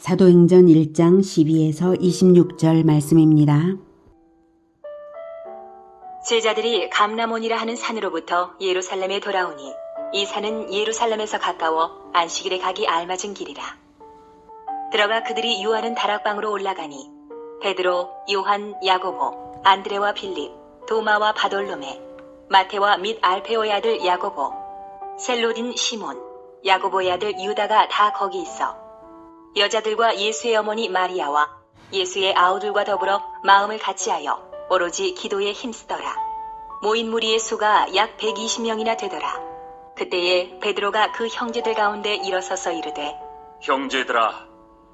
사도행전 1장 12에서 26절 말씀입니다. 제자들이 감람원이라 하는 산으로부터 예루살렘에 돌아오니 이 산은 예루살렘에서 가까워 안식일에 가기 알맞은 길이라. 들어가 그들이 유하는 다락방으로 올라가니 베드로, 요한, 야고보, 안드레와 빌립, 도마와 바돌로메, 마테와 및 알페오의 아들 야고보, 셀로딘 시몬, 야고보의 아들 유다가 다 거기 있어 여자들과 예수의 어머니 마리아와 예수의 아우들과 더불어 마음을 같이하여 오로지 기도에 힘쓰더라. 모인 무리의 수가 약 120명이나 되더라. 그때에 베드로가 그 형제들 가운데 일어서서 이르되, 형제들아,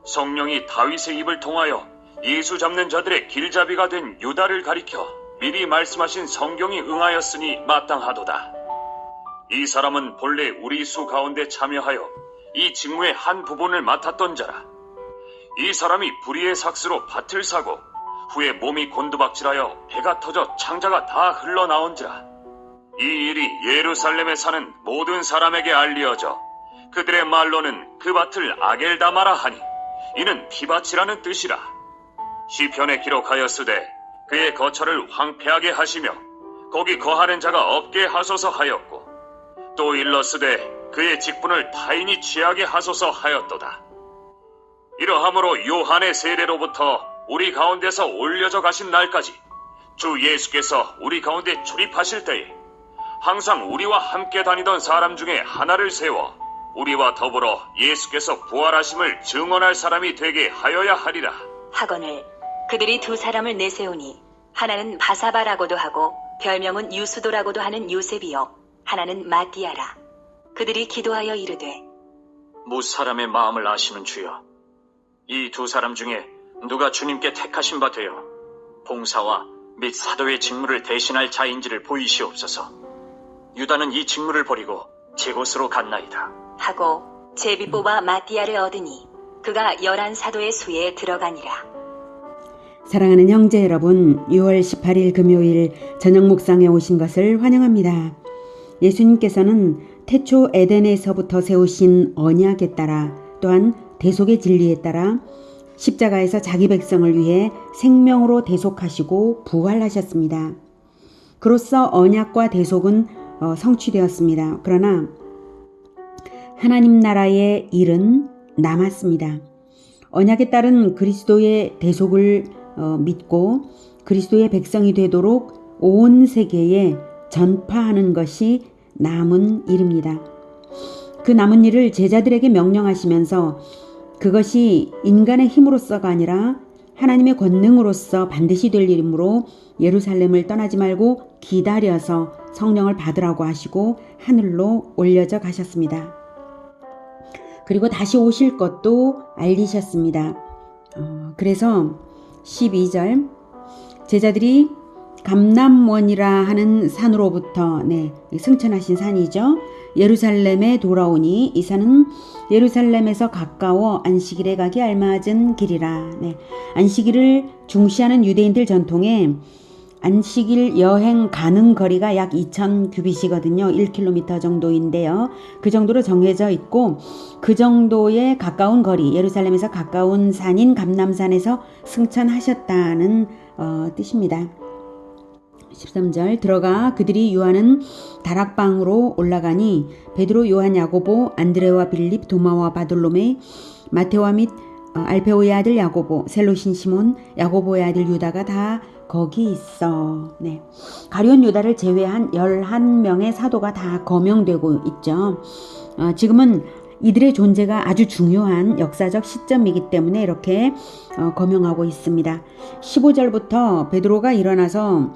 성령이 다윗의 입을 통하여 예수 잡는 자들의 길잡이가 된 유다를 가리켜 미리 말씀하신 성경이 응하였으니 마땅하도다. 이 사람은 본래 우리 수 가운데 참여하여 이 직무의 한 부분을 맡았던 자라. 이 사람이 불의의 삭스로 밭을 사고 후에 몸이 곤두박질하여 배가 터져 창자가 다 흘러나온지라. 이 일이 예루살렘에 사는 모든 사람에게 알리어져 그들의 말로는 그 밭을 아겔다마라 하니 이는 피밭이라는 뜻이라. 시편에 기록하였으되 그의 거처를 황폐하게 하시며 거기 거하는 자가 없게 하소서 하였고 또 일렀으되 그의 직분을 타인이 취하게 하소서 하였도다. 이러함으로 요한의 세례로부터 우리 가운데서 올려져 가신 날까지 주 예수께서 우리 가운데 출입하실 때에 항상 우리와 함께 다니던 사람 중에 하나를 세워 우리와 더불어 예수께서 부활하심을 증언할 사람이 되게 하여야 하리라. 하거늘 그들이 두 사람을 내세우니 하나는 바사바라고도 하고 별명은 유수도라고도 하는 요셉이요 하나는 마띠아라. 그들이 기도하여 이르되, 무사람의 마음을 아시는 주여, 이 두 사람 중에 누가 주님께 택하신 바 되어 봉사와 및 사도의 직무를 대신할 자인지를 보이시옵소서. 유다는 이 직무를 버리고 제 곳으로 갔나이다 하고 제비 뽑아 마띠아를 얻으니 그가 11사도의 수에 들어가니라. 사랑하는 형제 여러분, 6월 18일 금요일 저녁 묵상에 오신 것을 환영합니다. 예수님께서는 태초 에덴에서부터 세우신 언약에 따라 또한 대속의 진리에 따라 십자가에서 자기 백성을 위해 생명으로 대속하시고 부활하셨습니다. 그로써 언약과 대속은 성취되었습니다. 그러나 하나님 나라의 일은 남았습니다. 언약에 따른 그리스도의 대속을 믿고 그리스도의 백성이 되도록 온 세계에 전파하는 것이 남은 일입니다. 그 남은 일을 제자들에게 명령하시면서 그것이 인간의 힘으로서가 아니라 하나님의 권능으로서 반드시 될 일이므로 예루살렘을 떠나지 말고 기다려서 성령을 받으라고 하시고 하늘로 올려져 가셨습니다. 그리고 다시 오실 것도 알리셨습니다. 그래서 12절 제자들이 감람원이라 하는 산으로부터 승천하신 산이죠. 예루살렘에 돌아오니 이 산은 예루살렘에서 가까워 안식일에 가기 알맞은 길이라. 안식일을 중시하는 유대인들 전통에 안식일 여행 가는 거리가 약 2000규빗이거든요. 1km 정도인데요. 그 정도로 정해져 있고 그 정도에 가까운 거리, 예루살렘에서 가까운 산인 감람산에서 승천하셨다는 뜻입니다. 13절 들어가 그들이 유하는 다락방으로 올라가니 베드로, 요한, 야고보, 안드레와 빌립, 도마와 바돌로메, 마테와 및 알페오의 아들 야고보, 셀로신 시몬, 야고보의 아들 유다가 다 거기 있어. 가룟 유다를 제외한 11명의 사도가 다 거명되고 있죠. 지금은 이들의 존재가 아주 중요한 역사적 시점이기 때문에 이렇게 거명하고 있습니다. 15절부터 베드로가 일어나서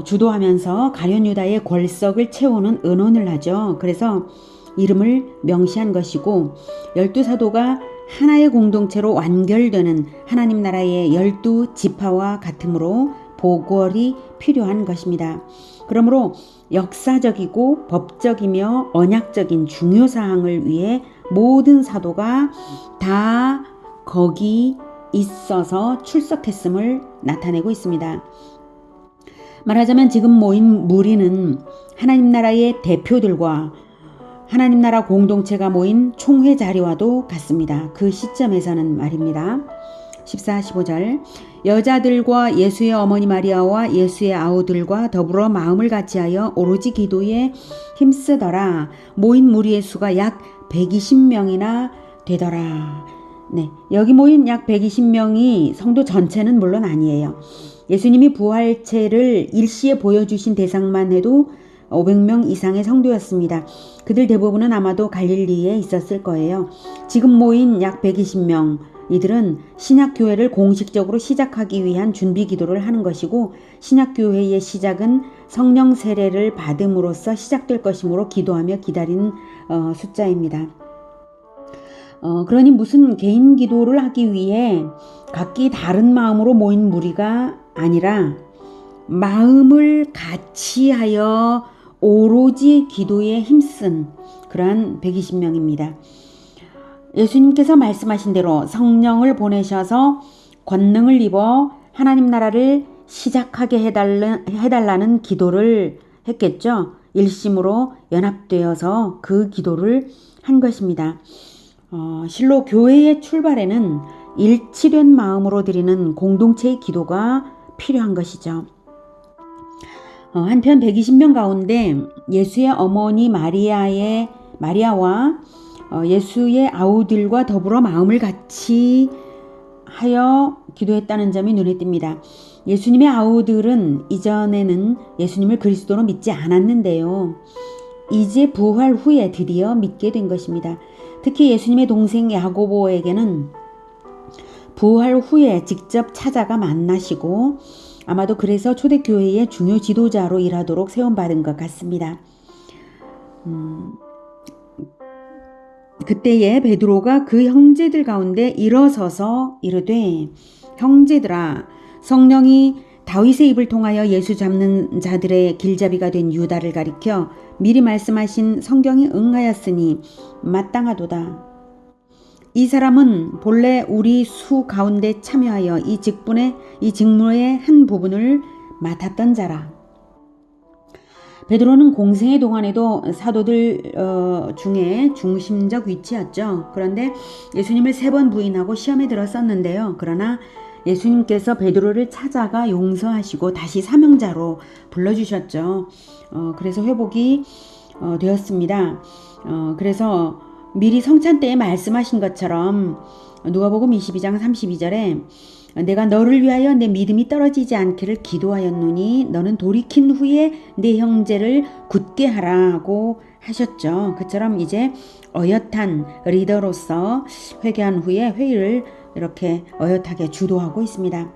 주도하면서 가룟 유다의 궐석을 채우는 의논을 하죠. 그래서 이름을 명시한 것이고 12사도가 하나의 공동체로 완결되는 하나님 나라의 12지파와 같으므로 보궐이 필요한 것입니다. 그러므로 역사적이고 법적이며 언약적인 중요사항을 위해 모든 사도가 다 거기 있어서 출석했음을 나타내고 있습니다. 말하자면 지금 모인 무리는 하나님 나라의 대표들과 하나님 나라 공동체가 모인 총회 자리와도 같습니다. 그 시점에서는 말입니다. 14, 15절 여자들과 예수의 어머니 마리아와 예수의 아우들과 더불어 마음을 같이하여 오로지 기도에 힘쓰더라. 모인 무리의 수가 약 120명이나 되더라. 네, 여기 모인 약 120명이 성도 전체는 물론 아니에요. 예수님이 부활체를 일시에 보여주신 대상만 해도 500명 이상의 성도였습니다. 그들 대부분은 아마도 갈릴리에 있었을 거예요. 지금 모인 약 120명, 이들은 신약교회를 공식적으로 시작하기 위한 준비 기도를 하는 것이고 신약교회의 시작은 성령 세례를 받음으로써 시작될 것이므로 기도하며 기다리는 숫자입니다. 그러니 무슨 개인 기도를 하기 위해 각기 다른 마음으로 모인 무리가 아니라 마음을 같이 하여 오로지 기도에 힘쓴 그러한 120명입니다. 예수님께서 말씀하신 대로 성령을 보내셔서 권능을 입어 하나님 나라를 시작하게 해달라는 기도를 했겠죠. 일심으로 연합되어서 그 기도를 한 것입니다. 실로 교회의 출발에는 일치된 마음으로 드리는 공동체의 기도가 필요한 것이죠. 한편 120명 가운데 예수의 어머니 마리아와 예수의 아우들과 더불어 마음을 같이 하여 기도했다는 점이 눈에 띕니다. 예수님의 아우들은 이전에는 예수님을 그리스도로 믿지 않았는데요. 이제 부활 후에 드디어 믿게 된 것입니다. 특히 예수님의 동생 야고보에게는 부활 후에 직접 찾아가 만나시고 아마도 그래서 초대교회의 중요 지도자로 일하도록 세움받은 것 같습니다. 그때에 베드로가 그 형제들 가운데 일어서서 이르되 형제들아 성령이 다윗의 입을 통하여 예수 잡는 자들의 길잡이가 된 유다를 가리켜 미리 말씀하신 성경이 응하였으니 마땅하도다. 이 사람은 본래 우리 수 가운데 참여하여 이 직무의 한 부분을 맡았던 자라. 베드로는 공생의 동안에도 사도들 중에 중심적 위치였죠. 그런데 예수님을 3번 부인하고 시험에 들었었는데요. 그러나 예수님께서 베드로를 찾아가 용서하시고 다시 사명자로 불러주셨죠. 그래서 회복이 되었습니다. 그래서 미리 성찬 때에 말씀하신 것처럼 누가복음 22장 32절에 내가 너를 위하여 내 믿음이 떨어지지 않기를 기도하였노니 너는 돌이킨 후에 내 형제를 굳게 하라 하고 하셨죠. 그처럼 이제 어엿한 리더로서 회개한 후에 회의를 이렇게 어엿하게 주도하고 있습니다.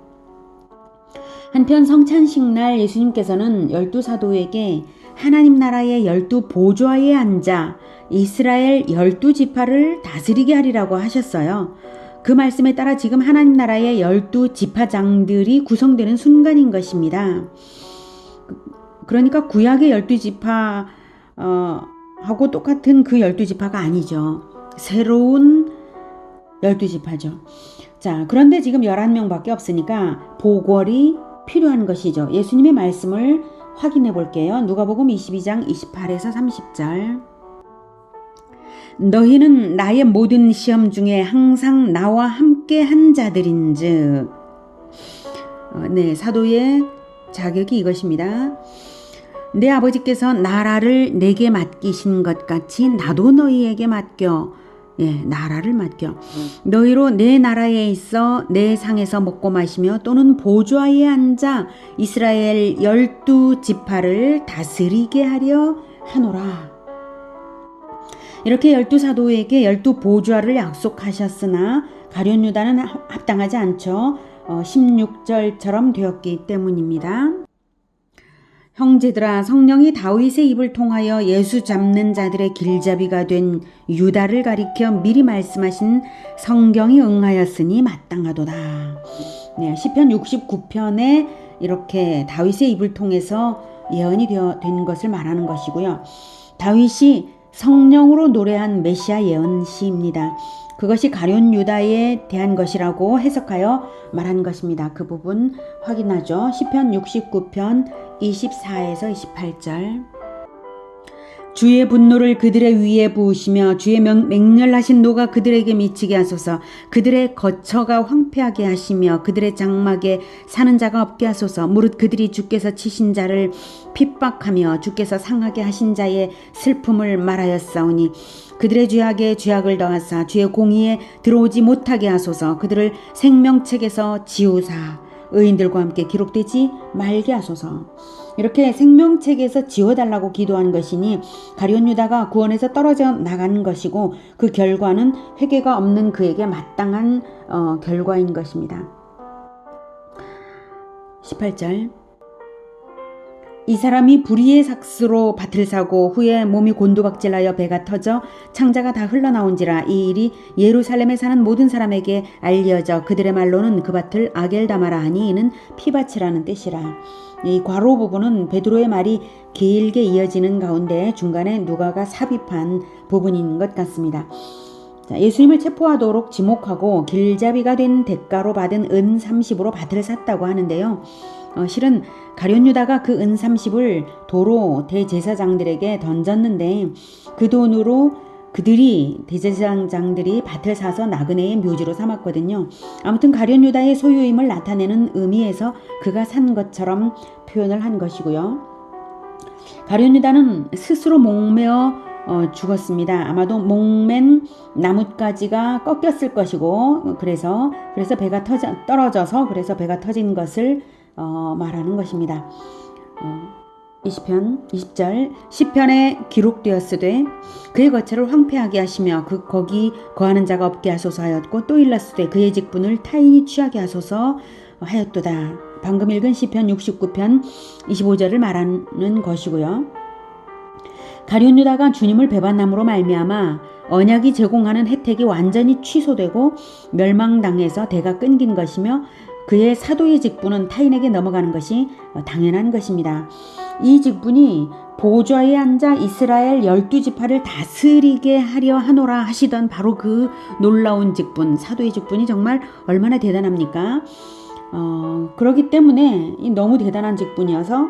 한편 성찬식 날 예수님께서는 12사도에게 하나님 나라의 12보좌에 앉아 이스라엘 12지파를 다스리게 하리라고 하셨어요. 그 말씀에 따라 지금 하나님 나라의 12지파장들이 구성되는 순간인 것입니다. 그러니까 구약의 12지파 하고 똑같은 그 12지파가 아니죠. 새로운 12지파죠. 자, 그런데 지금 11명밖에 없으니까 보궐이 필요한 것이죠. 예수님의 말씀을 확인해 볼게요. 누가복음 22장 28에서 30절. 너희는 나의 모든 시험 중에 항상 나와 함께 한 자들인즉. 네, 사도의 자격이 이것입니다. 내 아버지께서 나라를 내게 맡기신 것 같이 나도 너희에게 맡겨. 나라를 맡겨. 너희로 내 나라에 있어 내 상에서 먹고 마시며 또는 보좌에 앉아 이스라엘 12지파를 다스리게 하려 하노라. 이렇게 12사도에게 12보좌를 약속하셨으나 가룟 유다는 합당하지 않죠. 16절처럼 되었기 때문입니다. 형제들아 성령이 다윗의 입을 통하여 예수 잡는 자들의 길잡이가 된 유다를 가리켜 미리 말씀하신 성경이 응하였으니 마땅하도다. 네, 시편 69편에 이렇게 다윗의 입을 통해서 예언이 된 것을 말하는 것이고요. 다윗이 성령으로 노래한 메시아 예언시입니다. 그것이 가룟 유다에 대한 것이라고 해석하여 말한 것입니다. 그 부분 확인하죠. 시편 69편 24에서 28절. 주의 분노를 그들의 위에 부으시며 주의 맹렬하신 노가 그들에게 미치게 하소서. 그들의 거처가 황폐하게 하시며 그들의 장막에 사는 자가 없게 하소서. 무릇 그들이 주께서 치신 자를 핍박하며 주께서 상하게 하신 자의 슬픔을 말하였사오니 그들의 죄악에 죄악을 더하사 주의 공의에 들어오지 못하게 하소서. 그들을 생명책에서 지우사 의인들과 함께 기록되지 말게 하소서. 이렇게 생명책에서 지워달라고 기도한 것이니 가룟 유다가 구원에서 떨어져 나가는 것이고 그 결과는 회개가 없는 그에게 마땅한 결과인 것입니다. 18절 이 사람이 불의의 삭스로 밭을 사고 후에 몸이 곤두박질하여 배가 터져 창자가 다 흘러나온지라. 이 일이 예루살렘에 사는 모든 사람에게 알려져 그들의 말로는 그 밭을 아겔다마라 하니 이는 피밭이라는 뜻이라. 이 괄호 부분은 베드로의 말이 길게 이어지는 가운데 중간에 누가가 삽입한 부분인 것 같습니다. 예수님을 체포하도록 지목하고 길잡이가 된 대가로 받은 은 30으로 밭을 샀다고 하는데요. 실은 가룟 유다가 그 은 30을 도로 대제사장들에게 던졌는데 그 돈으로 그들이 대제사장들이 밭을 사서 나그네의 묘지로 삼았거든요. 아무튼 가룟 유다의 소유임을 나타내는 의미에서 그가 산 것처럼 표현을 한 것이고요. 가룟 유다는 스스로 목매어 죽었습니다. 아마도 목맨 나뭇가지가 꺾였을 것이고 그래서 배가 떨어져서 그래서 배가 터진 것을 말하는 것입니다. 20절 시편에 기록되었으되 그의 거처를 황폐하게 하시며 거기 거하는 자가 없게 하소서 하였고 또 일렀으되 그의 직분을 타인이 취하게 하소서 하였도다. 방금 읽은 시편 69편 25절을 말하는 것이고요. 가룟 유다가 주님을 배반함으로 말미암아 언약이 제공하는 혜택이 완전히 취소되고 멸망당해서 대가 끊긴 것이며 그의 사도의 직분은 타인에게 넘어가는 것이 당연한 것입니다. 이 직분이 보좌에 앉아 이스라엘 12지파를 다스리게 하려 하노라 하시던 바로 그 놀라운 직분, 사도의 직분이 정말 얼마나 대단합니까? 그렇기 때문에 너무 대단한 직분이어서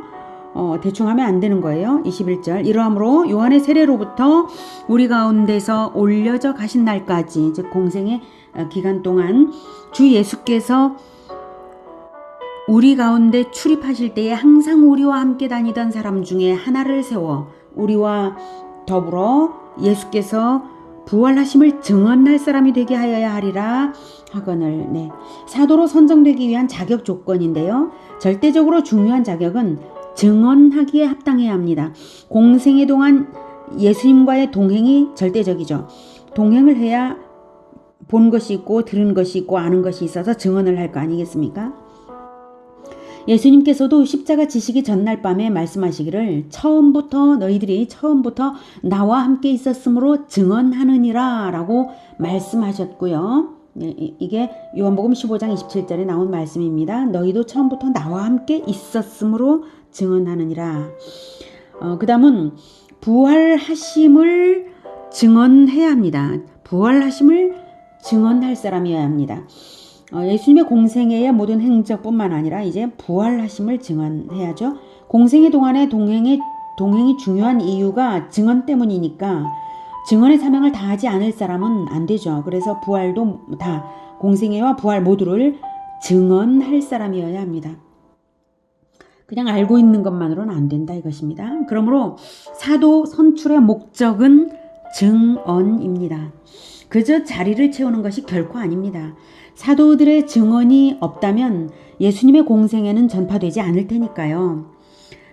대충 하면 안 되는 거예요. 21절 이러함으로 요한의 세례로부터 우리 가운데서 올려져 가신 날까지 즉 공생의 기간 동안 주 예수께서 우리 가운데 출입하실 때에 항상 우리와 함께 다니던 사람 중에 하나를 세워 우리와 더불어 예수께서 부활하심을 증언할 사람이 되게 하여야 하리라 하거늘. 사도로 선정되기 위한 자격 조건인데요. 절대적으로 중요한 자격은 증언하기에 합당해야 합니다. 공생의 동안 예수님과의 동행이 절대적이죠. 동행을 해야 본 것이 있고 들은 것이 있고 아는 것이 있어서 증언을 할 거 아니겠습니까? 예수님께서도 십자가 지시기 전날 밤에 말씀하시기를 너희들이 처음부터 나와 함께 있었으므로 증언하느니라 라고 말씀하셨고요. 이게 요한복음 15장 27절에 나온 말씀입니다. 너희도 처음부터 나와 함께 있었으므로 증언하느니라. 그 다음은 부활하심을 증언해야 합니다. 부활하심을 증언할 사람이어야 합니다. 예수님의 공생애의 모든 행적뿐만 아니라 이제 부활하심을 증언해야죠. 공생애 동안의 동행이 중요한 이유가 증언 때문이니까 증언의 사명을 다하지 않을 사람은 안 되죠. 그래서 부활도 다 공생애와 부활 모두를 증언할 사람이어야 합니다. 그냥 알고 있는 것만으로는 안 된다 이것입니다. 그러므로 사도 선출의 목적은 증언입니다. 그저 자리를 채우는 것이 결코 아닙니다. 사도들의 증언이 없다면 예수님의 공생애는 전파되지 않을 테니까요.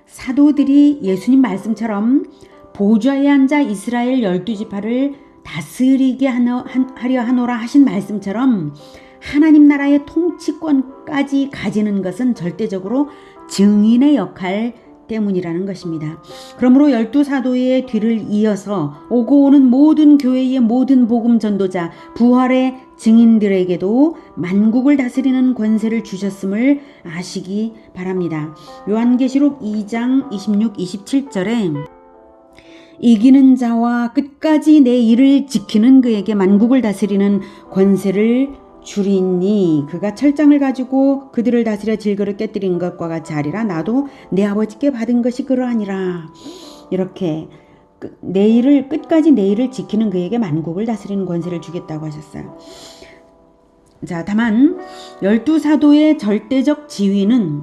사도들이 예수님 말씀처럼 보좌에 앉아 이스라엘 12지파를 다스리게 하려 하노라 하신 말씀처럼 하나님 나라의 통치권까지 가지는 것은 절대적으로 증인의 역할 때문이라는 것입니다. 그러므로 12사도의 뒤를 이어서 오고 오는 모든 교회의 모든 복음 전도자, 부활의 증인들에게도 만국을 다스리는 권세를 주셨음을 아시기 바랍니다. 요한계시록 2장 26, 27절에 이기는 자와 끝까지 내 일을 지키는 그에게 만국을 다스리는 권세를 주리니 그가 철장을 가지고 그들을 다스려 질그릇 깨뜨린 것과 같이 하리라. 나도 내 아버지께 받은 것이 그러하니라. 이렇게 끝까지 내일을 지키는 그에게 만국을 다스리는 권세를 주겠다고 하셨어요. 자, 다만 12사도의 절대적 지위는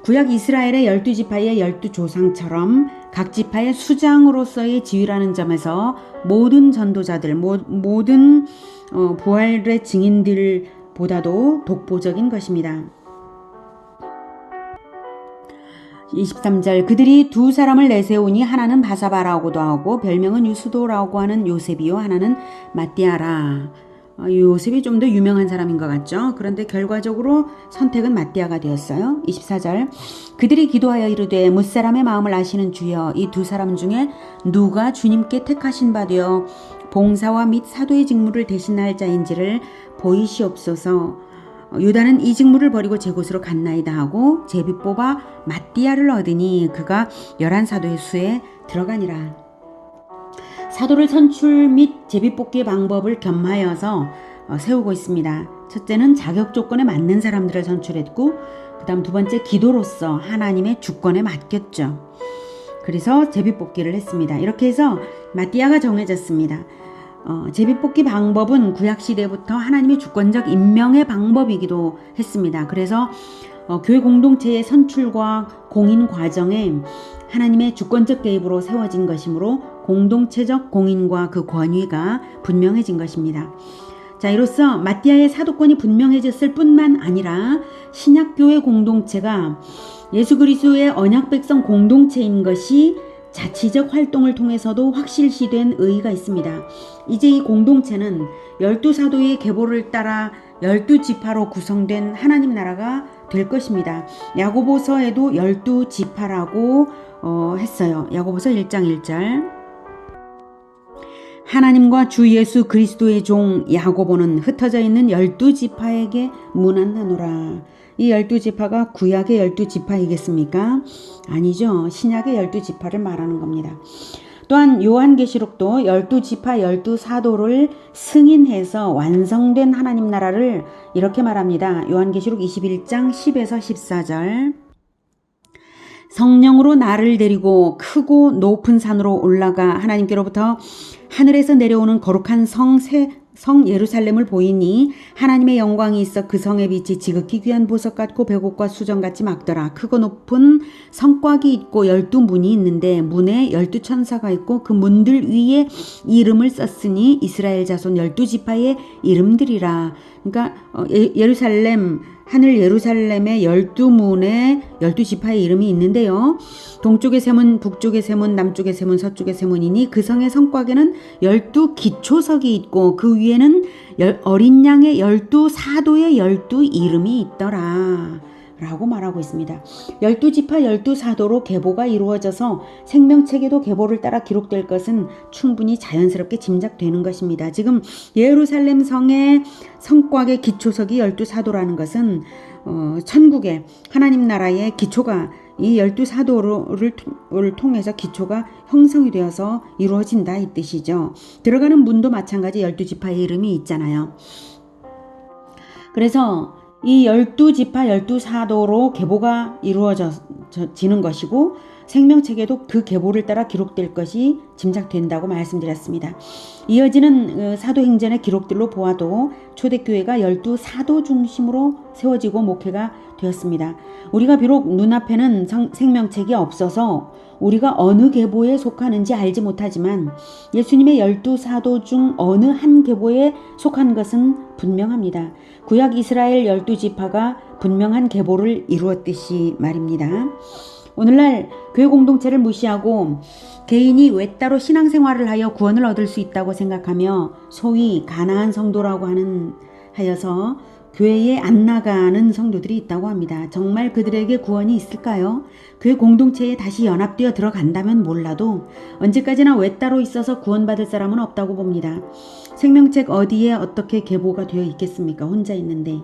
구약 이스라엘의 12지파의 12조상처럼 각 지파의 수장으로서의 지위라는 점에서 모든 전도자들, 모든 부활의 증인들보다도 독보적인 것입니다. 23절 그들이 두 사람을 내세우니 하나는 바사바라고도 하고 별명은 유스도라고 하는 요셉이요 하나는 마띠아라. 요셉이 좀 더 유명한 사람인 것 같죠. 그런데 결과적으로 선택은 마띠아가 되었어요. 24절 그들이 기도하여 이르되 무사람의 마음을 아시는 주여 이 두 사람 중에 누가 주님께 택하신 바 되어 봉사와 및 사도의 직무를 대신할 자인지를 보이시옵소서. 유다는 이 직무를 버리고 제 곳으로 갔나이다 하고 제비 뽑아 마띠아를 얻으니 그가 11사도의 수에 들어가니라. 사도를 선출 및 제비 뽑기의 방법을 겸하여서 세우고 있습니다. 첫째는 자격 조건에 맞는 사람들을 선출했고 그 다음 두 번째 기도로서 하나님의 주권에 맡겼죠. 그래서 제비 뽑기를 했습니다. 이렇게 해서 마띠아가 정해졌습니다. 제비뽑기 방법은 구약시대부터 하나님의 주권적 임명의 방법이기도 했습니다. 그래서 교회 공동체의 선출과 공인 과정에 하나님의 주권적 개입으로 세워진 것이므로 공동체적 공인과 그 권위가 분명해진 것입니다. 자, 이로써 마띠아의 사도권이 분명해졌을 뿐만 아니라 신약교회 공동체가 예수 그리스도의 언약 백성 공동체인 것이 자치적 활동을 통해서도 확실시된 의의가 있습니다. 이제 이 공동체는 12사도의 계보를 따라 12지파로 구성된 하나님 나라가 될 것입니다. 야고보서에도 12지파라고 했어요. 야고보서 1장 1절 하나님과 주 예수 그리스도의 종 야고보는 흩어져 있는 12지파에게 문안하노라. 이 12지파가 구약의 12지파이겠습니까? 아니죠. 신약의 12지파를 말하는 겁니다. 또한 요한계시록도 12지파 12사도를 승인해서 완성된 하나님 나라를 이렇게 말합니다. 요한계시록 21장 10에서 14절 성령으로 나를 데리고 크고 높은 산으로 올라가 하나님께로부터 하늘에서 내려오는 거룩한 성 예루살렘을 보이니 하나님의 영광이 있어 그 성의 빛이 지극히 귀한 보석 같고 백옥과 수정같이 막더라. 크고 높은 성곽이 있고 12문이 있는데 문에 12천사가 있고 그 문들 위에 이름을 썼으니 이스라엘 자손 12지파의 이름들이라. 그러니까 예루살렘 하늘 예루살렘의 12문에 12지파의 이름이 있는데요. 동쪽의 세문, 북쪽의 세문, 남쪽의 세문, 서쪽의 세문이니 그 성의 성곽에는 12기초석이 있고 그 위에는 어린 양의 12사도의 12이름이 있더라. 라고 말하고 있습니다. 12지파 12사도로 계보가 이루어져서 생명책에도 계보를 따라 기록될 것은 충분히 자연스럽게 짐작되는 것입니다. 지금 예루살렘 성의 성곽의 기초석이 12사도라는 것은 천국의 하나님 나라의 기초가 이 12사도를 통해서 기초가 형성이 되어서 이루어진다 이 뜻이죠. 들어가는 문도 마찬가지 12지파의 이름이 있잖아요. 그래서 이 12지파 12사도로 계보가 이루어지는 것이고 생명책에도 그 계보를 따라 기록될 것이 짐작된다고 말씀드렸습니다. 이어지는 사도행전의 기록들로 보아도 초대교회가 12사도 중심으로 세워지고 목회가 되었습니다. 우리가 비록 눈앞에는 생명책이 없어서 우리가 어느 계보에 속하는지 알지 못하지만 예수님의 12사도 중 어느 한 계보에 속한 것은 분명합니다. 구약 이스라엘 12지파가 분명한 계보를 이루었듯이 말입니다. 오늘날 교회 공동체를 무시하고 개인이 외따로 신앙생활을 하여 구원을 얻을 수 있다고 생각하며 소위 가나안 성도라고 하여서 교회에 안 나가는 성도들이 있다고 합니다. 정말 그들에게 구원이 있을까요? 교회 공동체에 다시 연합되어 들어간다면 몰라도 언제까지나 외따로 있어서 구원받을 사람은 없다고 봅니다. 생명책 어디에 어떻게 계보가 되어 있겠습니까? 혼자 있는데.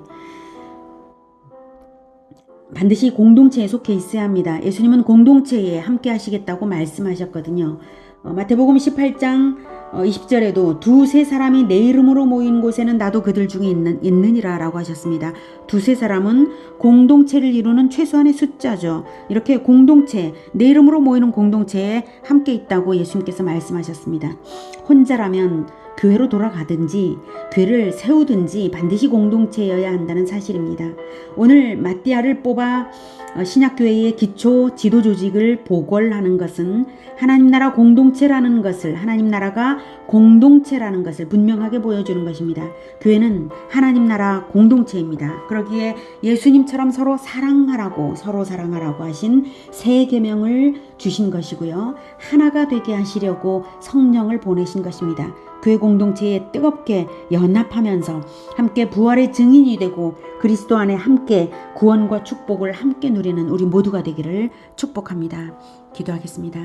반드시 공동체에 속해 있어야 합니다. 예수님은 공동체에 함께 하시겠다고 말씀하셨거든요. 마태복음 18장 20절에도 두세 사람이 내 이름으로 모인 곳에는 나도 그들 중에 있느니라 라고 하셨습니다. 두세 사람은 공동체를 이루는 최소한의 숫자죠. 이렇게 공동체, 내 이름으로 모이는 공동체에 함께 있다고 예수님께서 말씀하셨습니다. 혼자라면 교회로 돌아가든지 교회를 세우든지 반드시 공동체여야 한다는 사실입니다. 오늘 마띠아를 뽑아 신약교회의 기초 지도 조직을 보궐하는 것은 하나님 나라 공동체라는 것을, 하나님 나라가 공동체라는 것을 분명하게 보여주는 것입니다. 교회는 하나님 나라 공동체입니다. 그러기에 예수님처럼 서로 사랑하라고 하신 새 계명을 주신 것이고요. 하나가 되게 하시려고 성령을 보내신 것입니다. 교회 공동체에 뜨겁게 연합하면서 함께 부활의 증인이 되고 그리스도 안에 함께 구원과 축복을 함께 누리는 우리 모두가 되기를 축복합니다. 기도하겠습니다.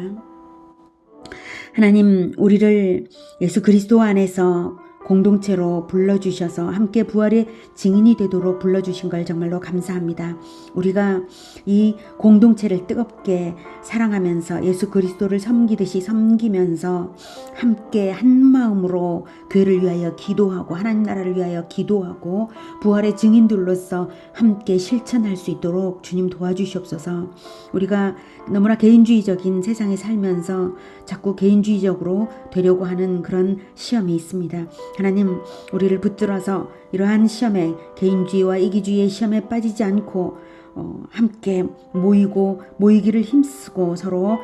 하나님, 우리를 예수 그리스도 안에서 공동체로 불러주셔서 함께 부활의 증인이 되도록 불러주신 걸 정말로 감사합니다. 우리가 이 공동체를 뜨겁게 사랑하면서 예수 그리스도를 섬기듯이 섬기면서 함께 한 마음으로 교회를 위하여 기도하고 하나님 나라를 위하여 기도하고 부활의 증인들로서 함께 실천할 수 있도록 주님 도와주시옵소서. 우리가 너무나 개인주의적인 세상에 살면서 자꾸 개인주의적으로 되려고 하는 그런 시험이 있습니다. 하나님, 우리를 붙들어서 이러한 시험에, 개인주의와 이기주의의 시험에 빠지지 않고 함께 모이기를 힘쓰고 서로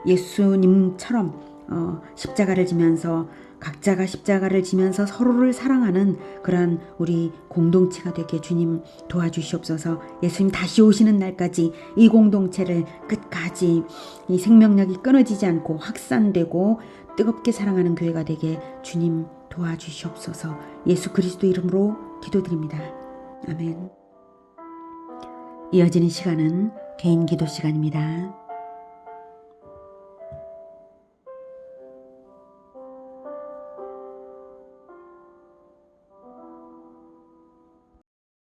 예수님처럼 십자가를 지면서 각자가 십자가를 지면서 서로를 사랑하는 그런 우리 공동체가 되게 주님 도와주시옵소서. 예수님 다시 오시는 날까지 이 공동체를 끝까지 이 생명력이 끊어지지 않고 확산되고 뜨겁게 사랑하는 교회가 되게 주님 도와주시옵소서. 예수 그리스도 이름으로 기도드립니다. 아멘. 이어지는 시간은 개인 기도 시간입니다.